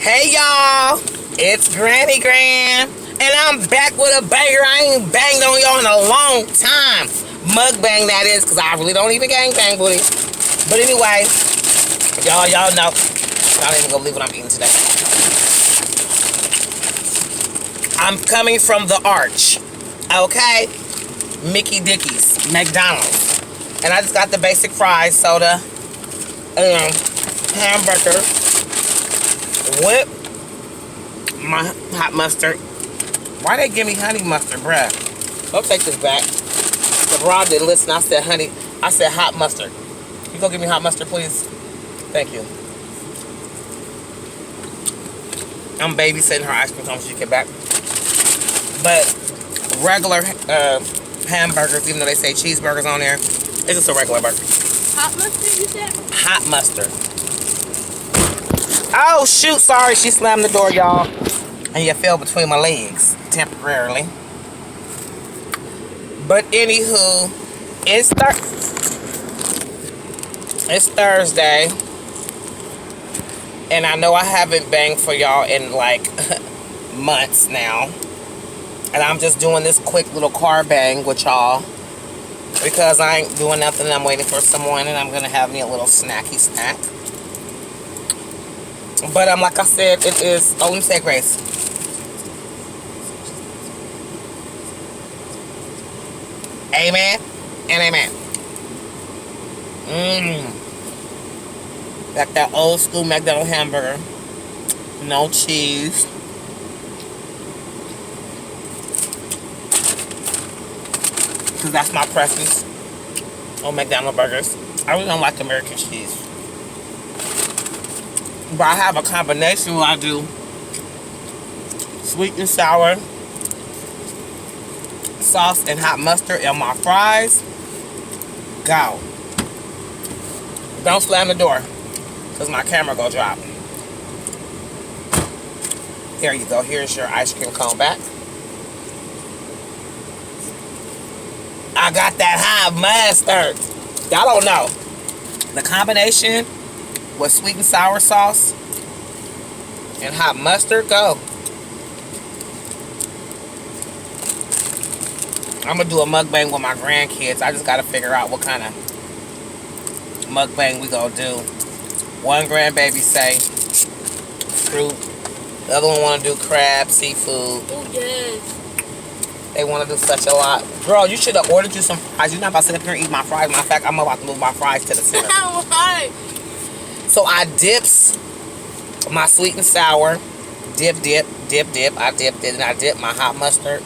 Hey y'all, it's Granny.grann, and I'm back with a banger. I ain't banged on y'all in a long time. Mukbang, that is, because I really don't even gang bang booty. But anyway, y'all know. Y'all ain't even gonna believe what I'm eating today. I'm coming from the arch, okay? Mickey Dickies, McDonald's. And I just got the basic fries, soda, hamburger, whip, my hot mustard. Why they give me honey mustard, bruh? Don't take this back. The broad didn't listen. I said honey. I said hot mustard. You go give me hot mustard, please? Thank you. I'm babysitting her ice cream cone when she get back. But regular hamburgers, even though they say cheeseburgers on there, it's just a regular burger. Hot mustard, you said? Hot mustard. Oh, shoot. Sorry. She slammed the door, y'all. And you fell between my legs temporarily. But anywho, it's Thursday. And I know I haven't banged for y'all in like months now. And I'm just doing this quick little car bang with y'all. Because I ain't doing nothing. I'm waiting for someone and I'm going to have me a little snacky snack. But like I said, it is... Oh, let me say grace. Amen and amen. Got that old school McDonald's hamburger. No cheese. Because that's my preference on McDonald's burgers. I really don't like American cheese. But I have a combination where I do sweet and sour sauce and hot mustard and my fries. Go. Don't slam the door because my camera go drop. Here you go. Here's your ice cream cone back. I got that hot mustard. Y'all don't know. The combination with sweet and sour sauce and hot mustard, go. I'm going to do a mukbang with my grandkids. I just got to figure out what kind of mukbang we going to do. One grandbaby say fruit. The other one want to do crab, seafood. Oh, yes. They want to do such a lot. Girl, you should have ordered you some fries. You're not about to sit up here and eat my fries. Matter of fact, I'm about to move my fries to the center. Why? So I dips my sweet and sour. Dip. I dipped it and I dipped my hot mustard.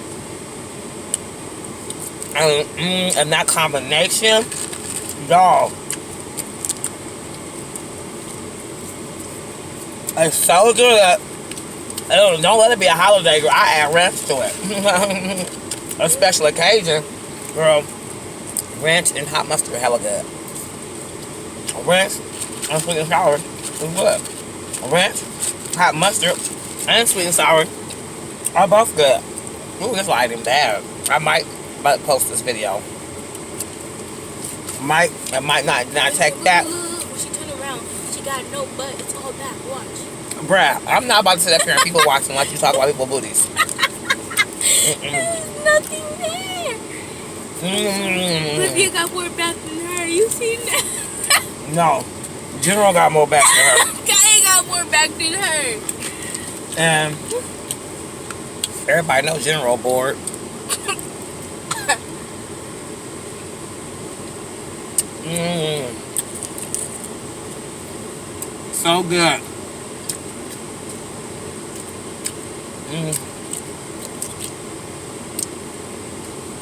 And that combination, y'all, it's so good. Don't let it be a holiday, girl. I add ranch to it. A special occasion, girl. Ranch and hot mustard are hella good. Ranch and sweet and sour is good. Ranch, hot mustard, and sweet and sour are both good. Ooh, this light ain't bad. I might post this video. I might not take that. She turned around. She got no butt. It's all back. Watch. Bruh, I'm not about to sit up here and people watching like you talk about people's booties. There's nothing there. Olivia got more back than her. You seen that? No. General got more back than her. Guy got more back than her. And everybody knows General bored. So good.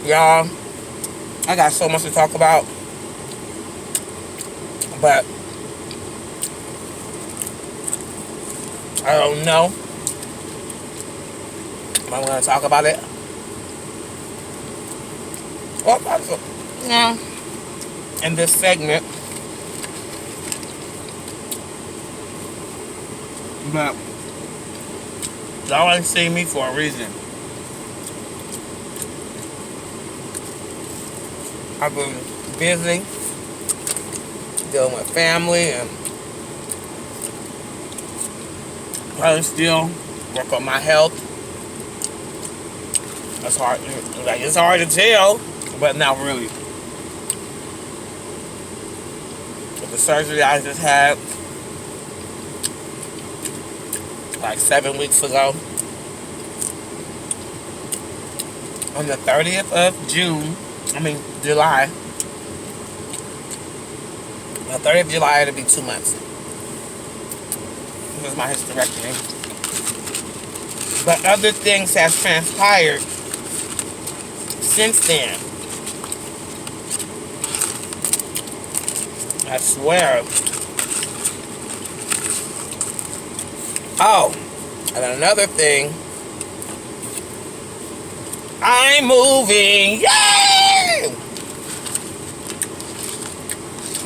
Y'all, I got so much to talk about, but I don't know if I'm going to talk about it. Yeah. In this segment, but y'all ain't seen me for a reason. I've been busy dealing with family and Probably still work on my health. That's hard. Like, it's hard to tell, but not really. With the surgery I just had like 7 weeks ago, on the 30th of July. On the 30th of July, it'll be 2 months. This is my hysterectomy. But other things have transpired since then. I swear. Oh, and another thing. I'm moving. Yay!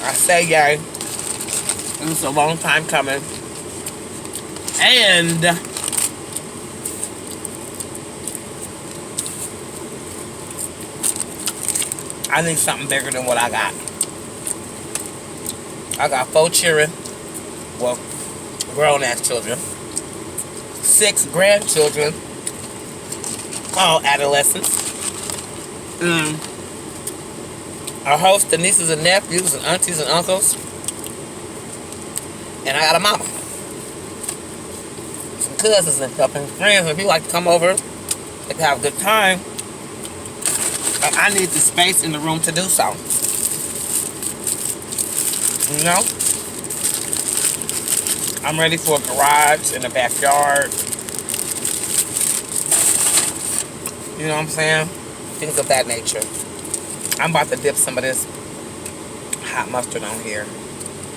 I say yay. It was a long time coming. And I need something bigger than what I got. I got 4 children. Well, grown-ass children. 6 grandchildren. All adolescents. A host of nieces and nephews and aunties and uncles. And I got a mama. Some cousins and stuff and friends and people like to come over. They can have a good time. But I need the space in the room to do so. You know? I'm ready for a garage in the backyard. You know what I'm saying? Things of that nature. I'm about to dip some of this hot mustard on here.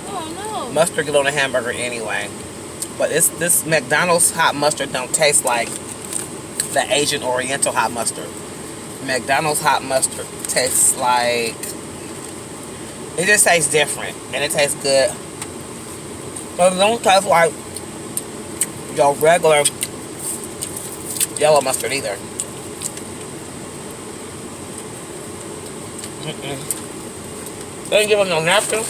Oh no. Mustard get on a hamburger anyway. But this McDonald's hot mustard don't taste like the Asian Oriental hot mustard. McDonald's hot mustard tastes like... It just tastes different. And it tastes good. But it don't taste like your regular yellow mustard either. They didn't give us no napkin.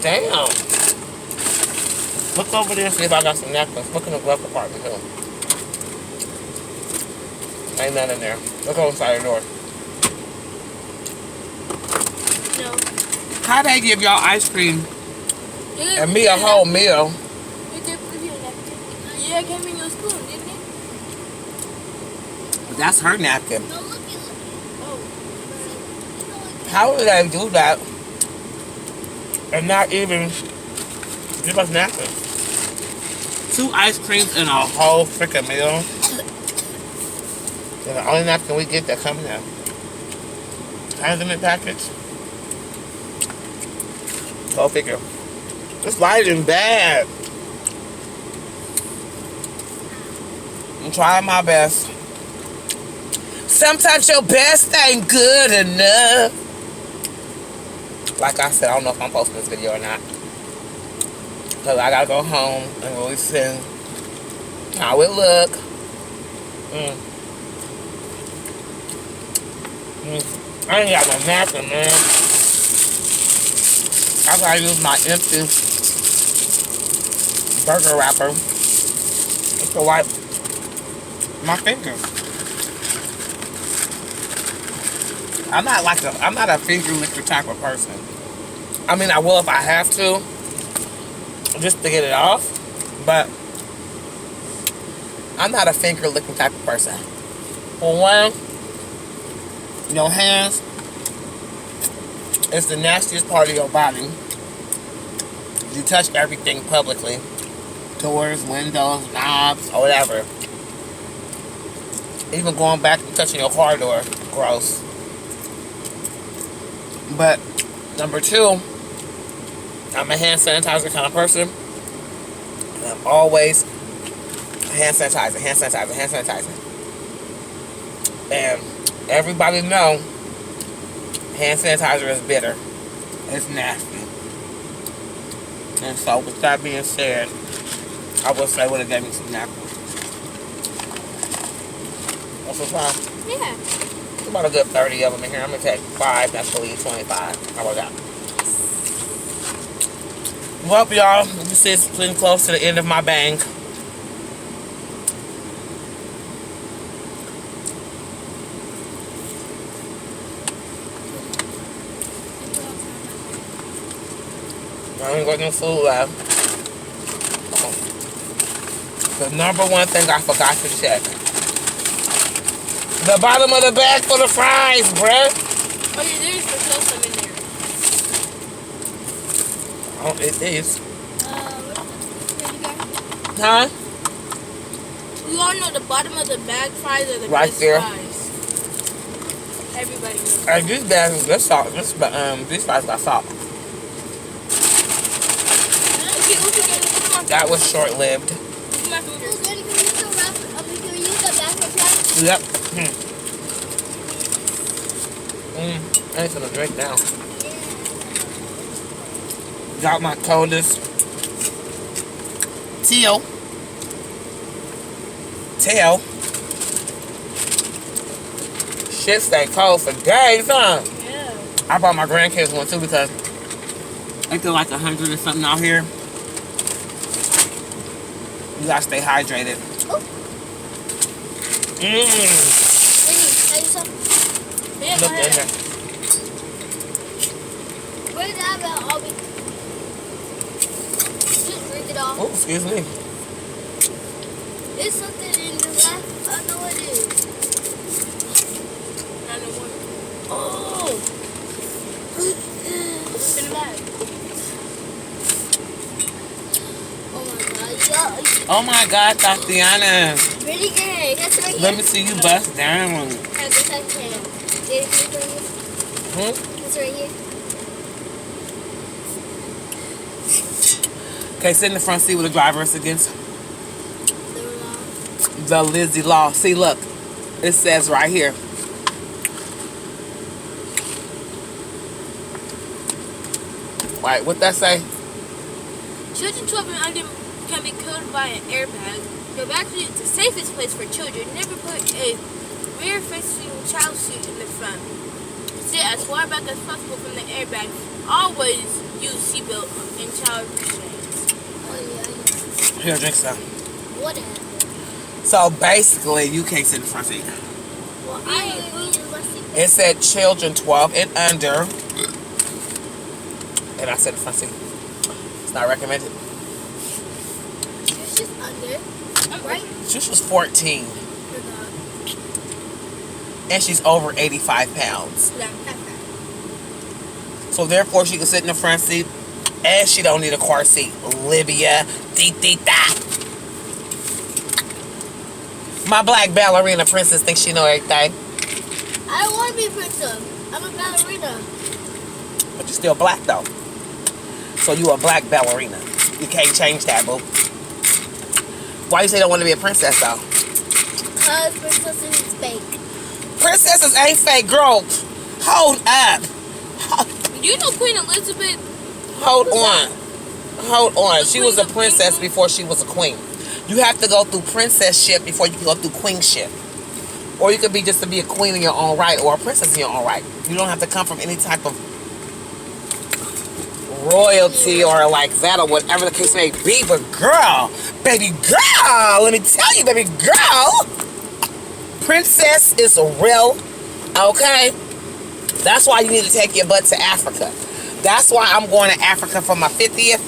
Damn. Look over there and see if I got some napkins. Look in the glove compartment too. Ain't none in there. Look on the side of the door. No. How they give y'all ice cream Yeah, and me a whole meal? Did they put you a napkin? Yeah, it came in your spoon, didn't it? That's her napkin. No, look. Oh. How would they do that and not even give us napkins? 2 ice creams and a whole freaking meal. And the only napkin we get that comes in a condiment package. Go figure. This light is bad. I'm trying my best. Sometimes your best ain't good enough. Like I said, I don't know if I'm posting this video or not. Because I gotta go home and really see how it look. I ain't got no napkin, man. I gotta use my empty burger wrapper to wipe my fingers. I'm not a finger licker type of person. I mean, I will if I have to, just to get it off. But I'm not a finger licking type of person. For one, your hands is the nastiest part of your body. You touch everything publicly. Doors, windows, knobs, or whatever. Even going back and touching your car door. Gross. But, number 2, I'm a hand sanitizer kind of person. And I'm always hand sanitizer. And everybody know hand sanitizer is bitter. It's nasty. And so, with that being said, I would say would have gave me some napkins. What's the time? Yeah. About a good 30 of them in here. I'm going to take 5. That's going to leave 25. How about that? Well, y'all, you see it's getting close to the end of my bang. I ain't got no food left. The number one thing I forgot to check. The bottom of the bag for the fries, bruh. Oh, yeah, there's for sure some in there. Oh, it is. What Huh? we all know the bottom of the bag fries are the Right best there. fries. Everybody knows. Hey, these bags, this salt, these fries got salt. That was short-lived. Yep. I need some drink now. Got my coldest tail. Shit stay cold for days, huh? Yeah. I bought my grandkids one too because I feel like 100 or something out here. You gotta stay hydrated. Yeah, Look in there. where's that about? Just drink it off. Oh, excuse me. There's something in the left. I know what it is. I know what. Oh! What's in the bag? Oh my God, Tatiana. Really good. That's right here. Let me see you bust down. That's right here. Hmm? That's right here. Okay, sit in the front seat with the driver is against the Lizzie Law. See, look. It says right here. Right, what that say? Children 12 and under can be killed by an airbag. The back seat is the safest place for children. Never put a rear-facing child seat in the front. Sit as far back as possible from the airbag. Always use seatbelt and child restraints. Oh yeah. Here, drink some. What? So basically, you can't sit in the front seat. Well, It said children 12 and under. And I said the front seat. It's not recommended. She's just under, right? She was 14. And she's over 85 pounds. So therefore, she can sit in the front seat. And she don't need a car seat. Libya. Dee-dee-da. My black ballerina princess thinks she know everything. I don't want to be a princess. I'm a ballerina. But you're still black, though. So you a black ballerina. You can't change that, boo. Why you say you don't want to be a princess, though? Because princesses is fake. Princesses ain't fake, girl. Hold up. You know Queen Elizabeth? Hold on. Hold on. She was a princess before she was a queen. You have to go through princess-ship before you can go through queenship. Or you could be just to be a queen in your own right or a princess in your own right. You don't have to come from any type of royalty or like that or whatever the case may be. But girl, baby girl, let me tell you, baby girl, princess is real, okay? That's why you need to take your butt to Africa. That's why I'm going to Africa for my 50th.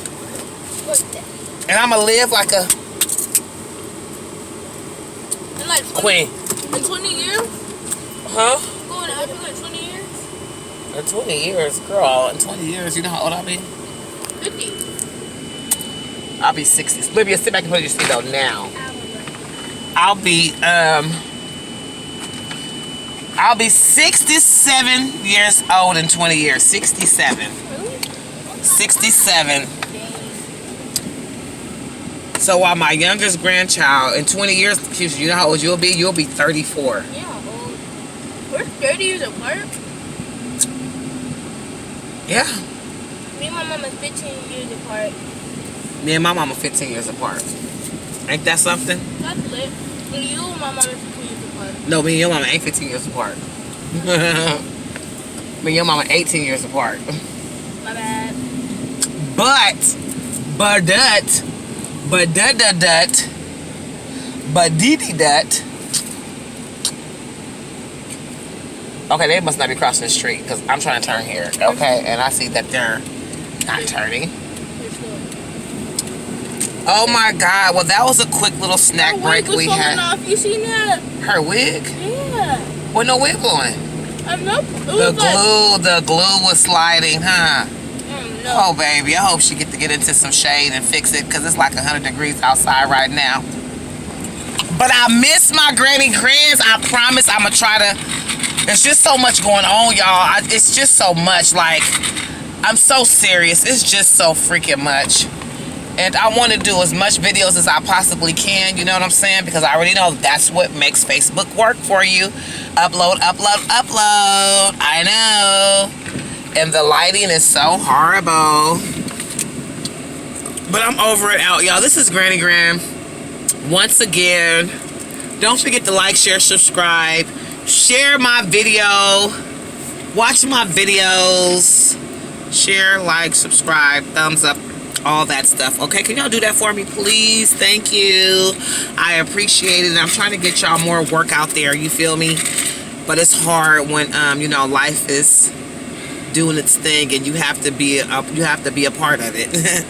And I'm going to live like a queen. In 20 years? Huh? Going to Africa in 20 years? In 20 years, girl. In 20 years, you know how old I'll be? 50. I'll be 60. Libya, sit back and put your seat out now. I'll be 67 years old in 20 years. 67. 67. So while my youngest grandchild in 20 years, you know how old you'll be? You'll be 34. Yeah, old. We're 30 years apart. Yeah. Me and my mom are 15 years apart. Me and my mom are 15 years apart. Ain't that something? That's lit. And you and my mom are 15 years apart. No, me and your mama ain't 15 years apart. Me and your mama 18 years apart. My bad. But But that. But dee-dee-dat. Okay, they must not be crossing the street because I'm trying to turn here. Okay, and I see that they're not turning. Oh my God! Well, that was a quick little snack break we had. Off. You seen that? Her wig? Yeah. What no wig blowing? The glue was sliding, huh? No. Oh baby, I hope she get into some shade and fix it because it's like 100 degrees outside right now. But I miss my Granny.granns. I promise I'm gonna try to. There's just so much going on, y'all. It's just so much. Like, I'm so serious. It's just so freaking much. And I want to do as much videos as I possibly can, you know what I'm saying? Because I already know that's what makes Facebook work for you. Upload, upload, upload. I know. And the lighting is so horrible. But I'm over it out, y'all. This is Granny.grann. Once again, don't forget to like, share, subscribe. Share my video. Watch my videos. Share, like, subscribe, thumbs up. All that stuff. Okay, can y'all do that for me, please? Thank you. I appreciate it. And I'm trying to get y'all more work out there. You feel me? But it's hard when you know, life is doing its thing, and you have to be a part of it.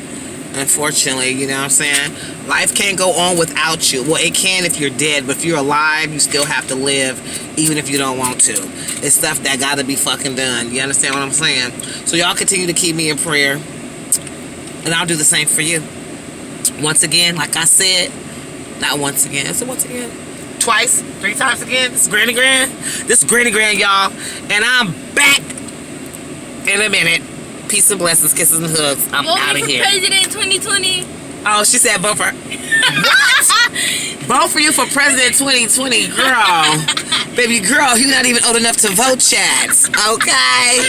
Unfortunately, you know what I'm saying? Life can't go on without you. Well, it can if you're dead, but if you're alive, you still have to live, even if you don't want to. It's stuff that gotta be fucking done. You understand what I'm saying? So y'all continue to keep me in prayer. And I'll do the same for you. Once again, like I said, not once again. Is it once again? Twice? 3 times again? This is Granny.grann. This is Granny.grann, y'all. And I'm back in a minute. Peace and blessings, kisses and hugs. I'm out of here. President 2020. Oh, she said vote for... What? Vote for you for President 2020, girl. Baby girl, you're not even old enough to vote, chats. Okay?